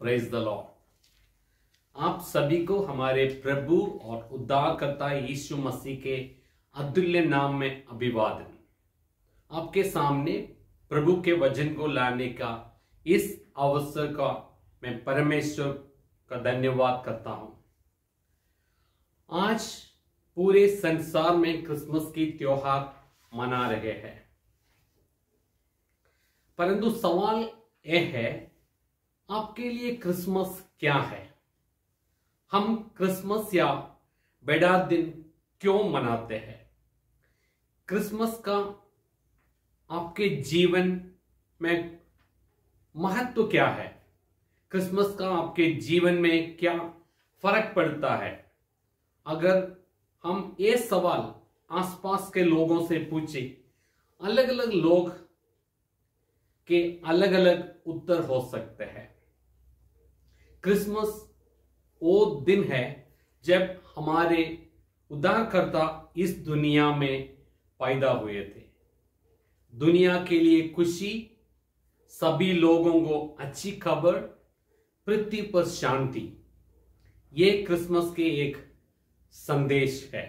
Praise the Lord. आप सभी को हमारे प्रभु और उद्धारकर्ता यीशु मसीह के अतुल्य नाम में अभिवादन। आपके सामने प्रभु के वचन को लाने का इस अवसर का मैं परमेश्वर का धन्यवाद करता हूं। आज पूरे संसार में क्रिसमस की त्योहार मना रहे हैं, परंतु सवाल यह है, आपके लिए क्रिसमस क्या है? हम क्रिसमस या बड़ा दिन क्यों मनाते हैं? क्रिसमस का आपके जीवन में महत्व क्या है? क्रिसमस का आपके जीवन में क्या फर्क पड़ता है? अगर हम ये सवाल आसपास के लोगों से पूछे, अलग अलग लोग के अलग अलग उत्तर हो सकते हैं। क्रिसमस वो दिन है जब हमारे उद्धारकर्ता इस दुनिया में पैदा हुए थे। दुनिया के लिए खुशी, सभी लोगों को अच्छी खबर, पृथ्वी पर शांति, ये क्रिसमस के एक संदेश है।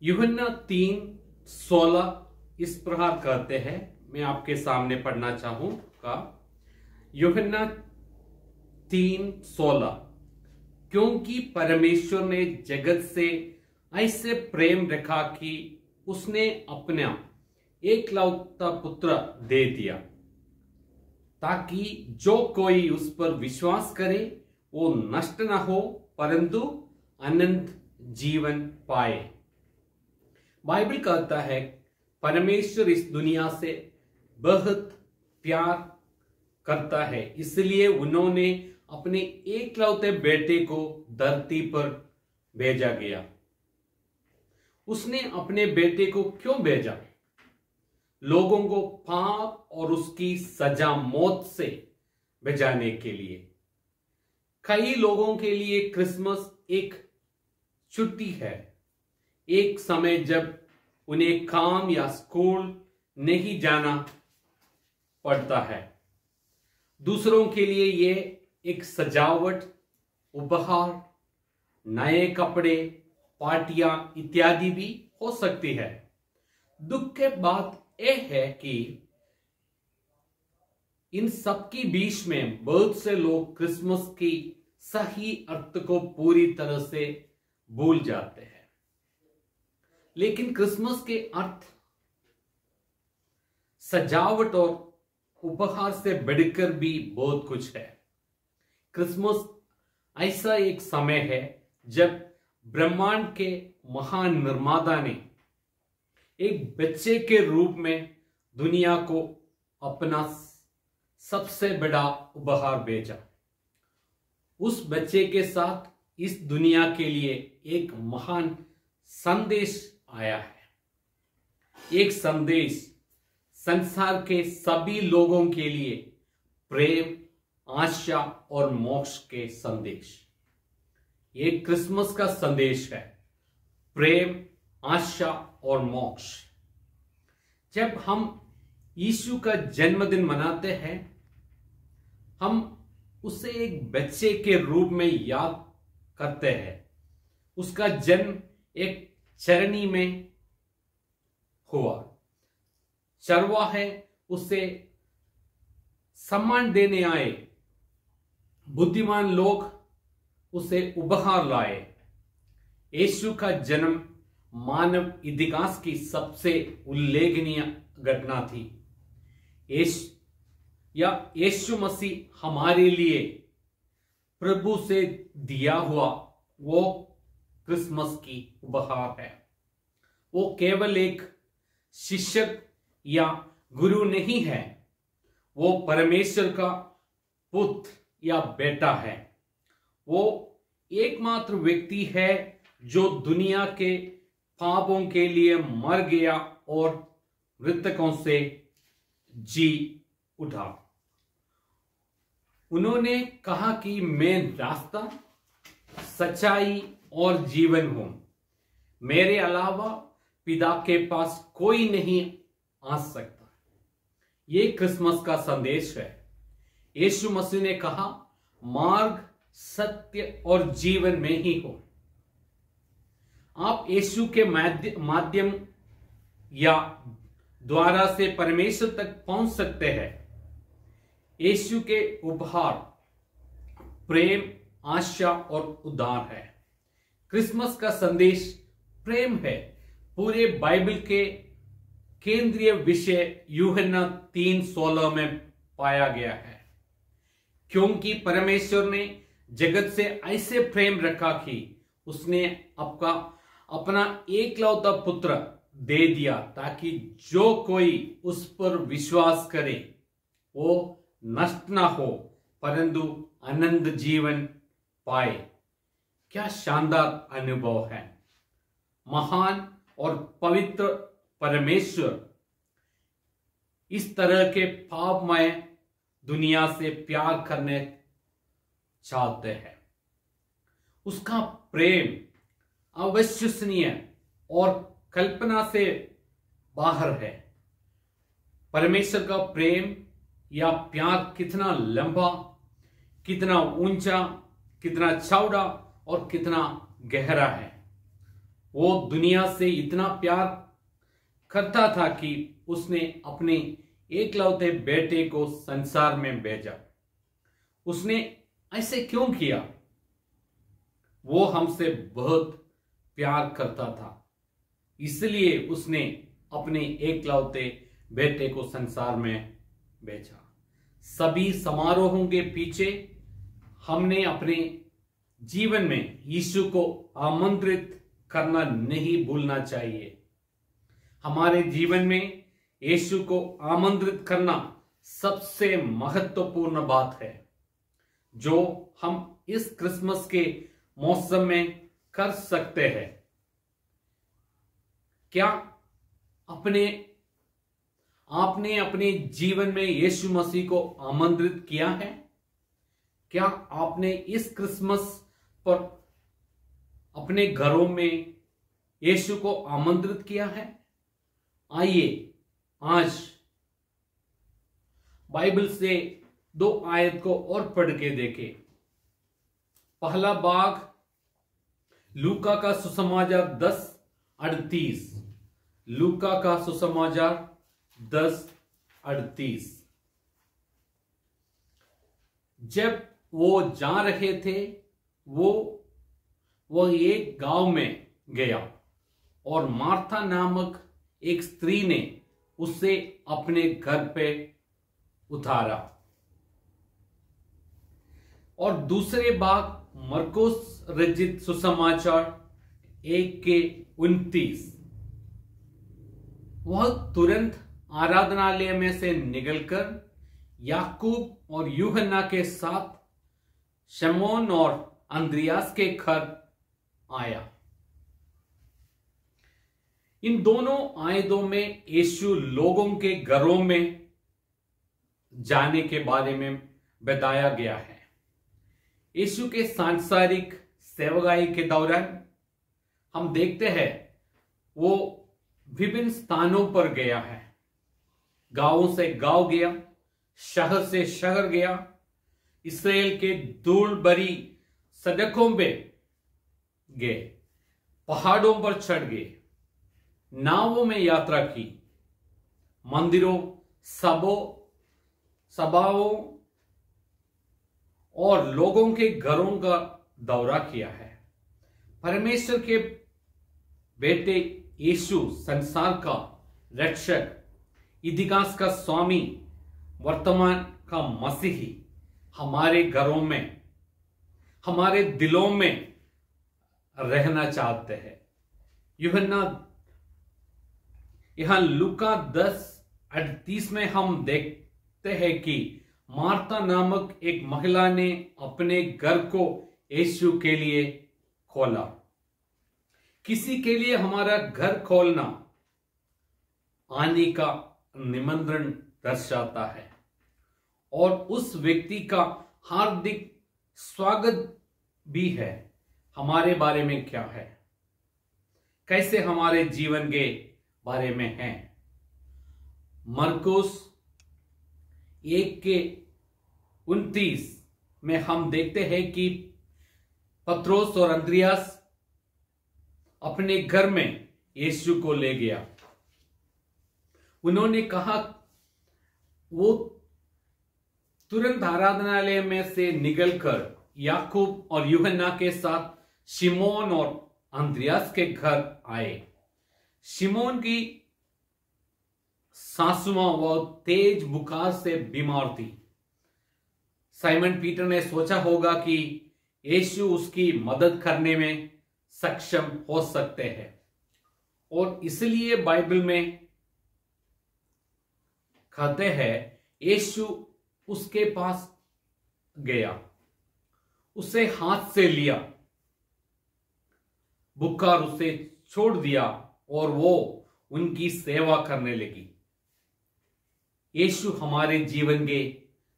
यूहन्ना 3:16 इस प्रकार कहते हैं, मैं आपके सामने पढ़ना चाहूंगा। यूहन्ना 3:16, क्योंकि परमेश्वर ने जगत से ऐसे प्रेम रखा कि उसने अपना एकलौता पुत्र दे दिया, ताकि जो कोई उस पर विश्वास करे वो नष्ट न हो परंतु अनंत जीवन पाए। बाइबल कहता है परमेश्वर इस दुनिया से बहुत प्यार करता है, इसलिए उन्होंने अपने एकलौते बेटे को धरती पर भेजा गया। उसने अपने बेटे को क्यों भेजा? लोगों को पाप और उसकी सजा मौत से बचाने के लिए। कई लोगों के लिए क्रिसमस एक छुट्टी है, एक समय जब उन्हें काम या स्कूल नहीं जाना पड़ता है। दूसरों के लिए ये एक सजावट, उपहार, नए कपड़े, पार्टियां इत्यादि भी हो सकती है। दुख की बात यह है कि इन सब की बीच में बहुत से लोग क्रिसमस की सही अर्थ को पूरी तरह से भूल जाते हैं। लेकिन क्रिसमस के अर्थ सजावट और उपहार से बढ़कर भी बहुत कुछ है। क्रिसमस ऐसा एक समय है जब ब्रह्मांड के महान निर्माता ने एक बच्चे के रूप में दुनिया को अपना सबसे बड़ा उपहार भेजा। उस बच्चे के साथ इस दुनिया के लिए एक महान संदेश आया है। एक संदेश संसार के सभी लोगों के लिए प्रेम, आशा और मोक्ष के संदेश। ये क्रिसमस का संदेश है, प्रेम, आशा और मोक्ष। जब हम यीशु का जन्मदिन मनाते हैं, हम उसे एक बच्चे के रूप में याद करते हैं। उसका जन्म एक चरनी में हुआ। चरवाहे उसे सम्मान देने आए, बुद्धिमान लोग उसे उपहार लाए। यीशु का जन्म मानव इतिहास की सबसे उल्लेखनीय घटना थी। यीशु मसीह हमारे लिए प्रभु से दिया हुआ वो क्रिसमस की उपहार है। वो केवल एक शिक्षक या गुरु नहीं है, वो परमेश्वर का पुत्र या बेटा है। वो एकमात्र व्यक्ति है जो दुनिया के पापों के लिए मर गया और मृतकों से जी उठा। उन्होंने कहा कि मैं रास्ता, सच्चाई और जीवन हूं, मेरे अलावा पिता के पास कोई नहीं आ सकता। ये क्रिसमस का संदेश है। यीशु मसीह ने कहा, मार्ग, सत्य और जीवन में ही हो। आप यीशु के माध्यम या द्वारा से परमेश्वर तक पहुंच सकते हैं। यीशु के उपहार प्रेम, आशा और उद्धार है। क्रिसमस का संदेश प्रेम है। पूरे बाइबल के केंद्रीय विषय यूहन्ना 3:16 में पाया गया है। क्योंकि परमेश्वर ने जगत से ऐसे प्रेम रखा कि उसने अपना एकलौता पुत्र दे दिया, ताकि जो कोई उस पर विश्वास करे वो नष्ट ना हो परंतु अनंत जीवन पाए। क्या शानदार अनुभव है। महान और पवित्र परमेश्वर इस तरह के पापमय दुनिया से प्यार करने चाहते हैं। उसका प्रेम अविश्वसनीय और कल्पना से बाहर है। परमेश्वर का प्रेम या प्यार कितना लंबा, कितना ऊंचा, कितना चौड़ा और कितना गहरा है। वो दुनिया से इतना प्यार करता था कि उसने अपने एकलौते बेटे को संसार में भेजा। उसने ऐसे क्यों किया? वो हमसे बहुत प्यार करता था, इसलिए उसने अपने एकलौते बेटे को संसार में भेजा। सभी समारोहों के पीछे हमने अपने जीवन में यीशु को आमंत्रित करना नहीं भूलना चाहिए। हमारे जीवन में यीशु को आमंत्रित करना सबसे महत्वपूर्ण बात है, जो हम इस क्रिसमस के मौसम में कर सकते हैं। क्या आपने अपने जीवन में यीशु मसीह को आमंत्रित किया है? क्या आपने इस क्रिसमस पर अपने घरों में यीशु को आमंत्रित किया है? आइए आज बाइबल से 2 आयत को और पढ़ के देखें। पहला भाग लूका का सुसमाचार 10:38। लूका का सुसमाचार 10:38। जब वो जा रहे थे, वो एक गांव में गया और मार्था नामक एक स्त्री ने उसे अपने घर पे उतारा। और दूसरे भाग मरकुस रचित सुसमाचार 1:29। वह तुरंत आराधनालय में से निकलकर याकूब और यूहन्ना के साथ शमौन और अंद्रियास के घर आया। इन दोनों आयतों में यीशु लोगों के घरों में जाने के बारे में बताया गया है। यीशु के सांसारिक सेवकाई के दौरान हम देखते हैं वो विभिन्न स्थानों पर गया है। गांव से गांव गया, शहर से शहर गया, इस्राएल के धूल भरी सड़कों पे गए, पहाड़ों पर चढ़ गए, नावों में यात्रा की, मंदिरों, सभाओं और लोगों के घरों का दौरा किया है। परमेश्वर के बेटे यीशु संसार का रक्षक, इतिहास का स्वामी, वर्तमान का मसीही हमारे घरों में, हमारे दिलों में रहना चाहते हैं। यहां लूका 10:38 में हम देखते हैं कि मार्था नामक एक महिला ने अपने घर को यीशु के लिए खोला। किसी के लिए हमारा घर खोलना आने का निमंत्रण दर्शाता है और उस व्यक्ति का हार्दिक स्वागत भी है। हमारे बारे में क्या है, कैसे हमारे जीवन के बारे में है। मरकुस 29 में हम देखते हैं कि पत्रोस और अंद्रियास अपने घर में यीशु को ले गया। उन्होंने कहा, वो तुरंत आराधनालय में से निकलकर याकूब और यूहन्ना के साथ शिमोन और अंद्रियास के घर आए। शिमोन की सासुमा वो तेज बुखार से बीमार थी। साइमन पीटर ने सोचा होगा कि यीशु उसकी मदद करने में सक्षम हो सकते हैं, और इसलिए बाइबल में कहते हैं यीशु उसके पास गया, उसे हाथ से लिया, बुखार उसे छोड़ दिया और वो उनकी सेवा करने लगी। यीशु हमारे जीवन के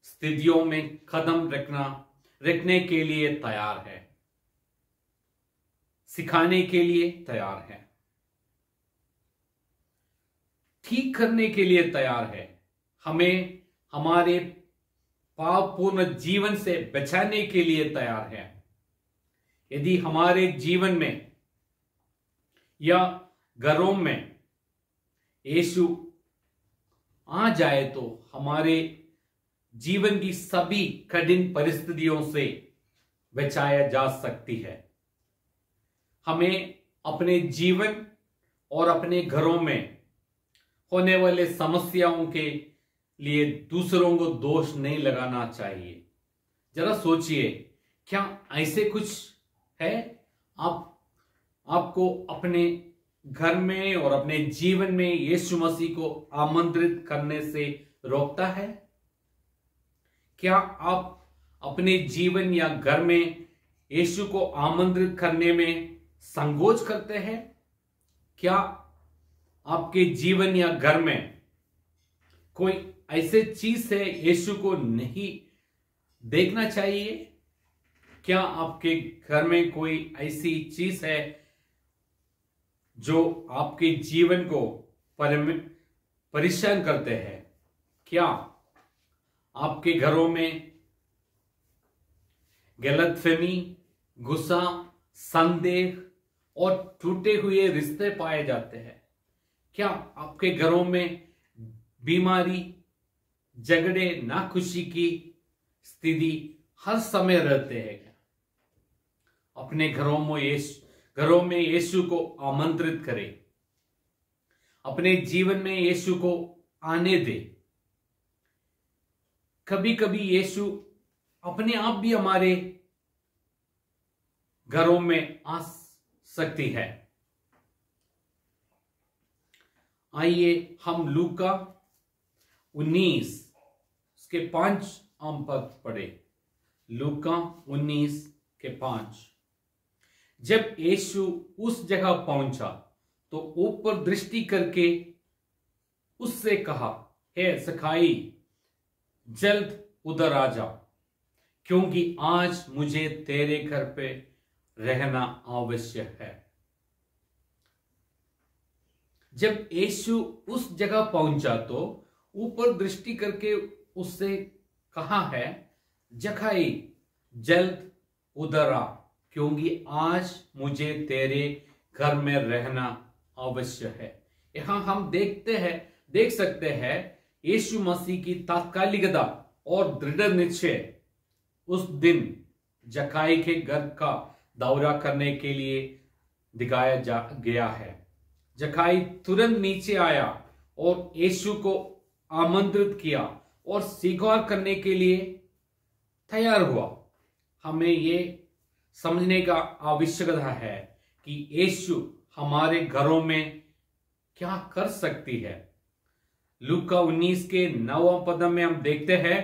स्थितियों में कदम रखने के लिए तैयार है, सिखाने के लिए तैयार है, ठीक करने के लिए तैयार है, हमें हमारे पापपूर्ण जीवन से बचाने के लिए तैयार है। यदि हमारे जीवन में या घरों में यीशु आ जाए तो हमारे जीवन की सभी कठिन परिस्थितियों से बचाया जा सकती है। हमें अपने जीवन और अपने घरों में होने वाले समस्याओं के लिए दूसरों को दोष नहीं लगाना चाहिए। जरा सोचिए, क्या ऐसे कुछ है आपको अपने घर में और अपने जीवन में यीशु मसीह को आमंत्रित करने से रोकता है? क्या आप अपने जीवन या घर में यीशु को आमंत्रित करने में संकोच करते हैं? क्या आपके जीवन या घर में कोई ऐसे चीज है यीशु को नहीं देखना चाहिए? क्या आपके घर में कोई ऐसी चीज है जो आपके जीवन को परेशान करते हैं? क्या आपके घरों में गलतफहमी, गुस्सा, संदेह और टूटे हुए रिश्ते पाए जाते हैं? क्या आपके घरों में बीमारी, झगड़े, नाखुशी की स्थिति हर समय रहते हैं? अपने घरों में यीशु को आमंत्रित करें, अपने जीवन में यीशु को आने दे। कभी कभी यीशु अपने आप भी हमारे घरों में आ सकती है। आइए हम लूका 19 के 5 पद पढ़े। लूका 19 के 5। जब यीशु उस जगह पहुंचा तो ऊपर दृष्टि करके उससे कहा, हे सखाई, जल्द उधर आ जा, क्योंकि आज मुझे तेरे घर पे रहना आवश्यक है। जब यीशु उस जगह पहुंचा तो ऊपर दृष्टि करके उससे कहा है, जखाई, जल्द उधर आ, क्योंकि आज मुझे तेरे घर में रहना आवश्यक है। यहां हम देख सकते हैं यीशु मसीह की तात्कालिकता और दृढ़ निश्चय उस दिन जखाई के घर का दौरा करने के लिए दिखाया गया है। जखाई तुरंत नीचे आया और यीशु को आमंत्रित किया और स्वीकार करने के लिए तैयार हुआ। हमें ये समझने का आवश्यकता है कि यीशु हमारे घरों में क्या कर सकती है। लूका 19 के 9 पद में हम देखते हैं,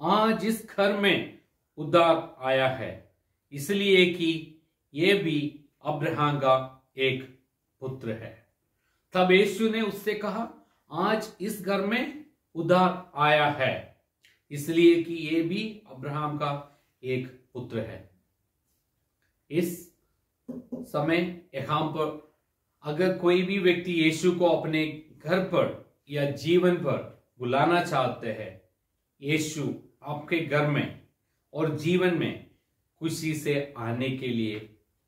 आज इस घर में उद्धार आया है, इसलिए कि ये भी अब्राहम का एक पुत्र है। तब यीशु ने उससे कहा, आज इस घर में उद्धार आया है, इसलिए कि ये भी अब्राहम का एक पुत्र है। इस समय यहां पर अगर कोई भी व्यक्ति यीशु को अपने घर पर या जीवन पर बुलाना चाहते हैं। यीशु आपके घर में और जीवन में खुशी से आने के लिए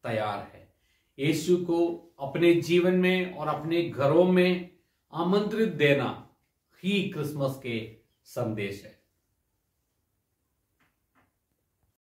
तैयार है। यीशु को अपने जीवन में और अपने घरों में आमंत्रित देना ही क्रिसमस के संदेश है।